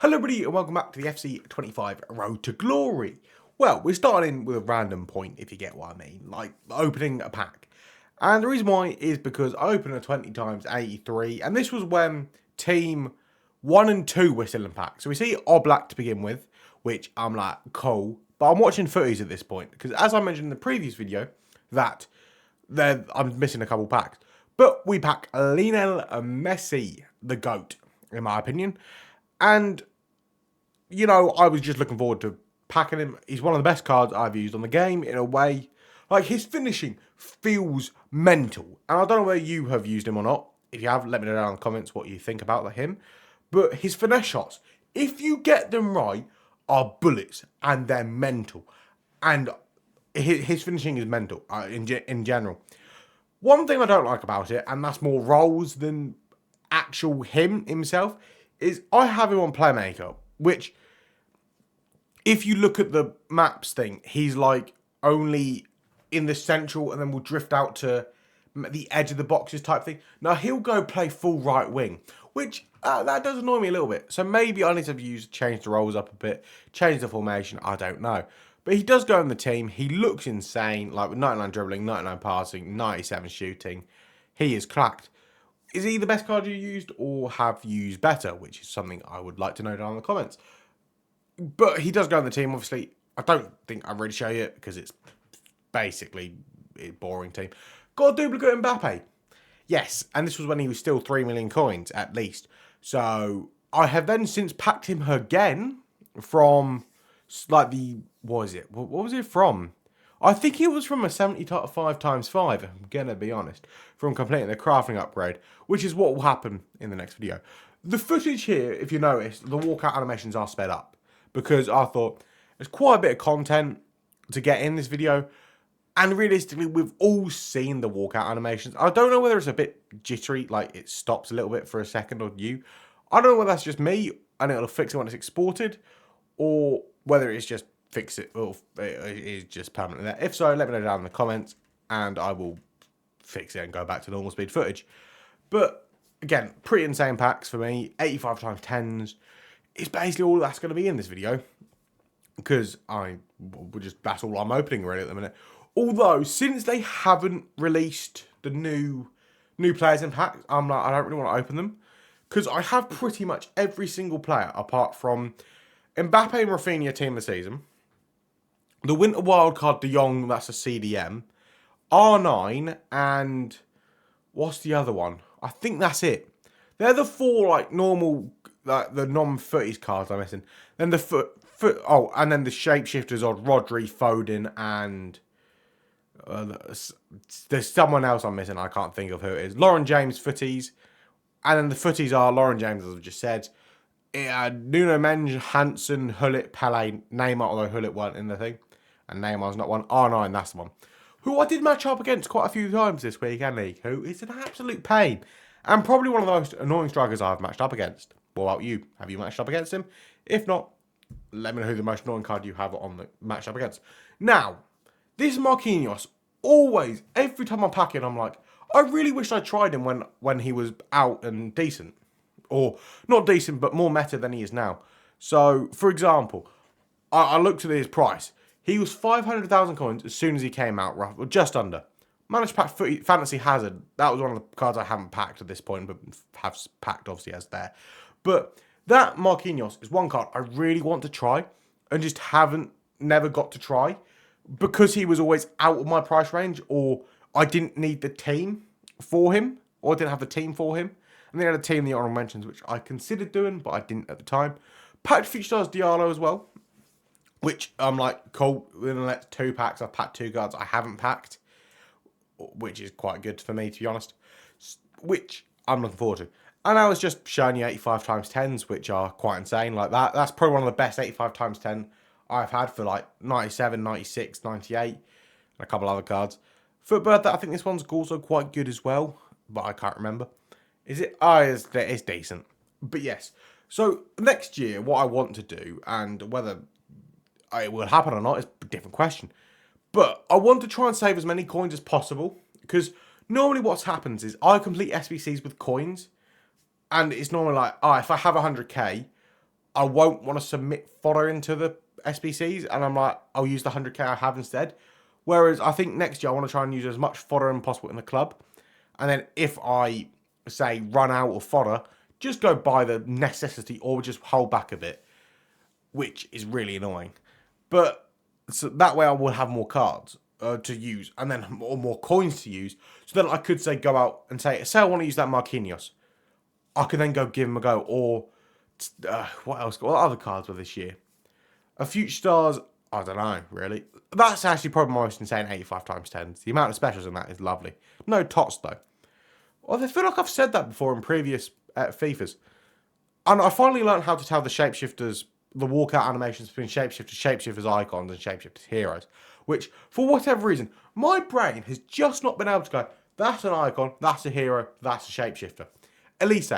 Hello everybody and welcome back to the FC25 Road to Glory. Well, we're starting with a random point, if you get what I mean, like opening a pack. And the reason why is because I opened a 20 times 83, and this was when team 1 and 2 were still in pack. So we see Oblak to begin with, which I'm like, cool. But I'm watching footies at this point, because as I mentioned in the previous video, that I'm missing a couple packs. But we pack Lionel Messi, the GOAT, in my opinion. And, you know, I was just looking forward to packing him. He's one of the best cards I've used on the game in a way. Like, his finishing feels mental. And I don't know whether you have used him or not. If you have, let me know down in the comments what you think about him. But his finesse shots, if you get them right, are bullets. And they're mental. And his finishing is mental in general. One thing I don't like about it, and that's more roles than actual him himself, is I have him on Playmaker, which, if you look at the maps thing, he's like only in the central and then will drift out to the edge of the boxes type thing. Now, he'll go play full right wing, which that does annoy me a little bit. So maybe I need to change the roles up a bit, change the formation, I don't know. But he does go in the team. He looks insane, like with 99 dribbling, 99 passing, 97 shooting. He is cracked. Is he the best card you used or have used better? Which is something I would like to know down in the comments. But he does go in the team, obviously. I don't think I've really show you it because it's basically a boring team. Got a duplicate Mbappe. Yes, and this was when he was still 3 million coins at least. So I have then since packed him again from like the, what is it? What was it from? I think it was from a 75 times 5, I'm going to be honest, from completing the crafting upgrade, which is what will happen in the next video. The footage here, if you notice, the walkout animations are sped up, because I thought there's quite a bit of content to get in this video, and realistically, we've all seen the walkout animations. I don't know whether it's a bit jittery, like it stops a little bit for a second or you. I don't know whether that's just me, and it'll fix it when it's exported, or whether it's just fix it, or it is just permanently there. If so, let me know down in the comments, and I will fix it and go back to normal speed footage. But again, pretty insane packs for me. 85 times 10s. It's basically all that's going to be in this video, because that's all I'm opening really at the minute. Although since they haven't released the new players in packs, I'm like, I don't really want to open them, because I have pretty much every single player apart from Mbappe and Rafinha team of the season. The Winter Wildcard De Jong, that's a CDM. R9 and what's the other one? I think that's it. They're the four like normal, like the non-footies cards I'm missing. Then the and then the shapeshifters are Rodri, Foden, and there's someone else I'm missing. I can't think of who it is. Lauren James footies, and then the footies are Lauren James, as I've just said. Nuno Mendes, Hansen, Hullet, Pele, Neymar, although Hullet weren't in the thing. And Neymar's not one. R9, that's the one. Who I did match up against quite a few times this week and league. Who is an absolute pain. And probably one of the most annoying strikers I've matched up against. What about you? Have you matched up against him? If not, let me know who the most annoying card you have on the match up against. Now, this Marquinhos, always, every time I pack it, I'm like, I really wish I tried him when he was out and decent. Or, not decent, but more meta than he is now. So, for example, I looked at his price. He was 500,000 coins as soon as he came out, or just under. Managed to pack Fantasy Hazard. That was one of the cards I haven't packed at this point, but have packed obviously as there. But that Marquinhos is one card I really want to try and just never got to try, because he was always out of my price range, or I didn't need the team for him, or I didn't have the team for him. And they had a team in the honorable mentions, which I considered doing, but I didn't at the time. Packed Future Stars Diallo as well, which I'm like, cool, within the next 2 packs, I've packed 2 cards I haven't packed, which is quite good for me, to be honest, which I'm looking forward to. And I was just showing you 85 times 10s, which are quite insane. Like that's probably one of the best 85 times 10 I've had for like 97, 96, 98, and a couple other cards. For Bird, I think this one's also quite good as well, but I can't remember. Is it? Oh, it's decent. But yes. So next year, what I want to do, and whether it will happen or not, is a different question. But I want to try and save as many coins as possible, because normally what happens is I complete SBCs with coins, and it's normally like, if I have 100k, I won't want to submit fodder into the SBCs, and I'm like, I'll use the 100k I have instead. Whereas I think next year I want to try and use as much fodder as possible in the club. And then if I, say, run out of fodder, just go buy the necessity or just hold back a bit, which is really annoying. But so that way I will have more cards to use and then more coins to use. So then I could say go out and say I want to use that Marquinhos. I could then go give him a go. Or what else? What other cards were this year? A Future Stars, I don't know, really. That's actually probably my most insane 85 times 10. The amount of specials in that is lovely. No tots, though. Well, I feel like I've said that before in previous FIFAs. And I finally learned how to tell the shapeshifters, the walkout animations between shapeshifters icons, and shapeshifters heroes. Which, for whatever reason, my brain has just not been able to go, that's an icon, that's a hero, that's a shapeshifter. Elise,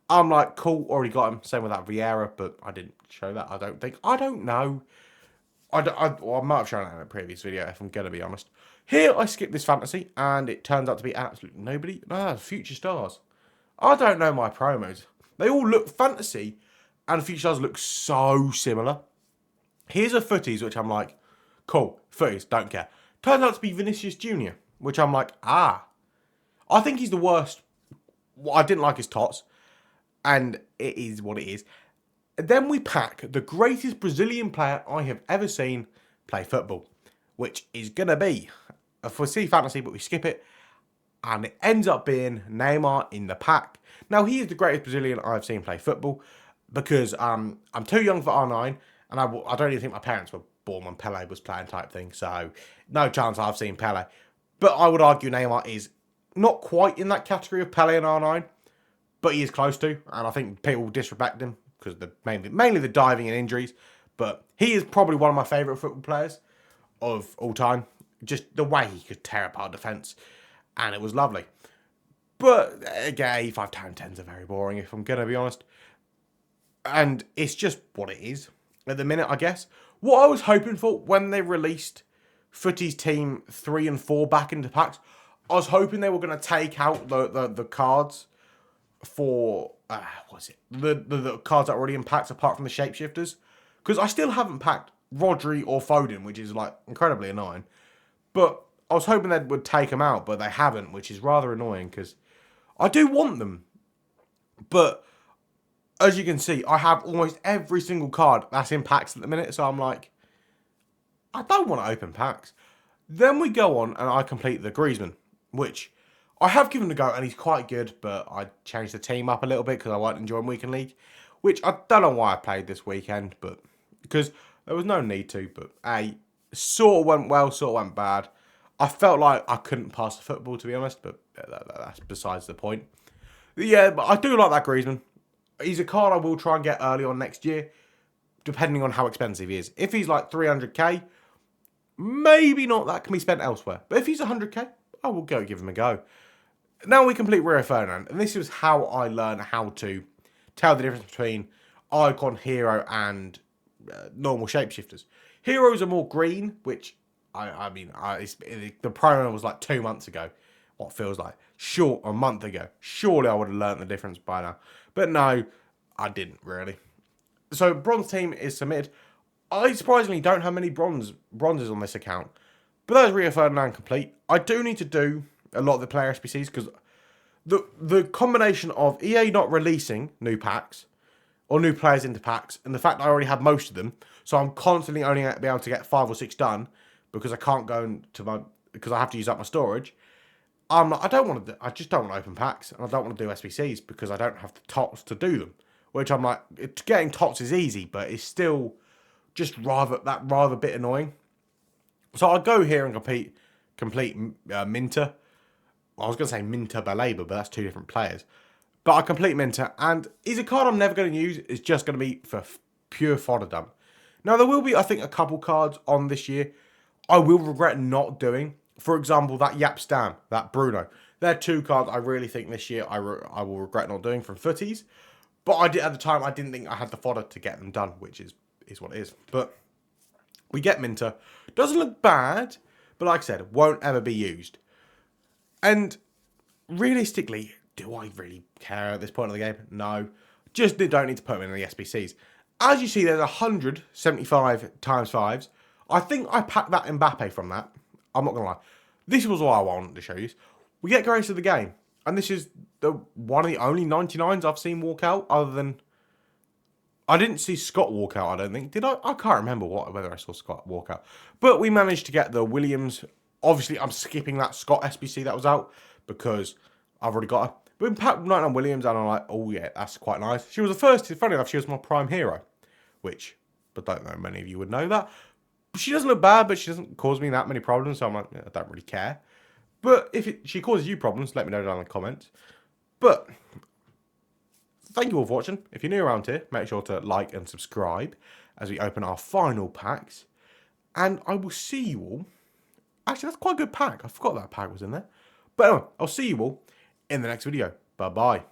I'm like, cool, already got him. Same with that Vieira, but I didn't show that, I don't think. I don't know. I might have shown that in a previous video, if I'm going to be honest. Here, I skipped this fantasy, and it turns out to be absolutely nobody. No, Future Stars. I don't know my promos. They all look fantasy, and Future Stars look so similar. Here's a footies, which I'm like, cool, footies, don't care. Turns out to be Vinicius Jr., which I'm like, I think he's the worst. I didn't like his tots, and it is what it is. Then we pack the greatest Brazilian player I have ever seen play football, which is going to be a foresee fantasy, but we skip it. And it ends up being Neymar in the pack. Now, he is the greatest Brazilian I've seen play football because I'm too young for R9, and I don't even think my parents were born when Pele was playing type thing, so no chance I've seen Pele. But I would argue Neymar is not quite in that category of Pele and R9, but he is close to, and I think people disrespect him because mainly the diving and injuries. But he is probably one of my favourite football players of all time. Just the way he could tear apart defence, and it was lovely. But again, 85 times 10s are very boring, if I'm going to be honest. And it's just what it is at the minute, I guess. What I was hoping for when they released Footy's Team 3 and 4 back into packs, I was hoping they were going to take out the cards for, the cards that are already in packs apart from the shapeshifters. Because I still haven't packed Rodri or Foden, which is like incredibly annoying. But I was hoping they would take them out, but they haven't, which is rather annoying because I do want them. But as you can see, I have almost every single card that's in packs at the minute. So I'm like, I don't want to open packs. Then we go on and I complete the Griezmann, which I have given a go and he's quite good. But I changed the team up a little bit because I wasn't enjoying Weekend League, which I don't know why I played this weekend, but because there was no need to. But sort of went well, sort of went bad. I felt like I couldn't pass the football, to be honest, but that's besides the point. Yeah, but I do like that Griezmann. He's a card I will try and get early on next year, depending on how expensive he is. If he's like 300k, maybe not, that can be spent elsewhere. But if he's 100k, I will go give him a go. Now we complete Rio Ferdinand, and this is how I learned how to tell the difference between Icon, Hero, and normal shapeshifters. Heroes are more green, which the promo was like 2 months ago. What feels like a month ago. Surely I would have learned the difference by now. But no, I didn't really. So bronze team is submitted. I surprisingly don't have many bronzes on this account. But that is Rio Ferdinand complete. I do need to do a lot of the player SBCs because the combination of EA not releasing new packs or new players into packs, and the fact that I already have most of them, so I'm constantly only going to be able to get 5 or 6 done because I can't go because I have to use up my storage. I just don't want to open packs, and I don't want to do SBCs because I don't have the tots to do them. Which I'm like, getting tots is easy, but it's still just rather bit annoying. So I'll go here and complete Minter. I was going to say Minter Baleba, but that's 2 different players. But I complete Minter, and he's a card I'm never going to use. It's just going to be for pure fodder dump. Now, there will be, I think, a couple cards on this year I will regret not doing. For example, that Yap Stam, that Bruno. They're 2 cards I really think this year I will regret not doing from footies. But at the time, I didn't think I had the fodder to get them done, which is what it is. But we get Minter. Doesn't look bad, but like I said, won't ever be used. And realistically, do I really care at this point of the game? No. Just don't need to put them in the SBCs. As you see, there's 175 times 5s. I think I packed that Mbappe from that. I'm not going to lie. This was what I wanted to show you. We get Grace of the Game. And this is one of the only 99s I've seen walk out, other than... I didn't see Scott walk out, I don't think. Did I? I can't remember whether I saw Scott walk out. But we managed to get the Williams. Obviously, I'm skipping that Scott SBC that was out because I've already got her. But we packed 99 Williams, and I'm like, oh yeah, that's quite nice. She was the first. Funny enough, she was my prime hero. Which, but don't know, many of you would know that. She doesn't look bad, but she doesn't cause me that many problems, so I'm like, I don't really care. But if she causes you problems, let me know down in the comments. But thank you all for watching. If you're new around here, make sure to like and subscribe as we open our final packs. And I will see you all. Actually, that's quite a good pack. I forgot that pack was in there. But anyway, I'll see you all in the next video. Bye-bye.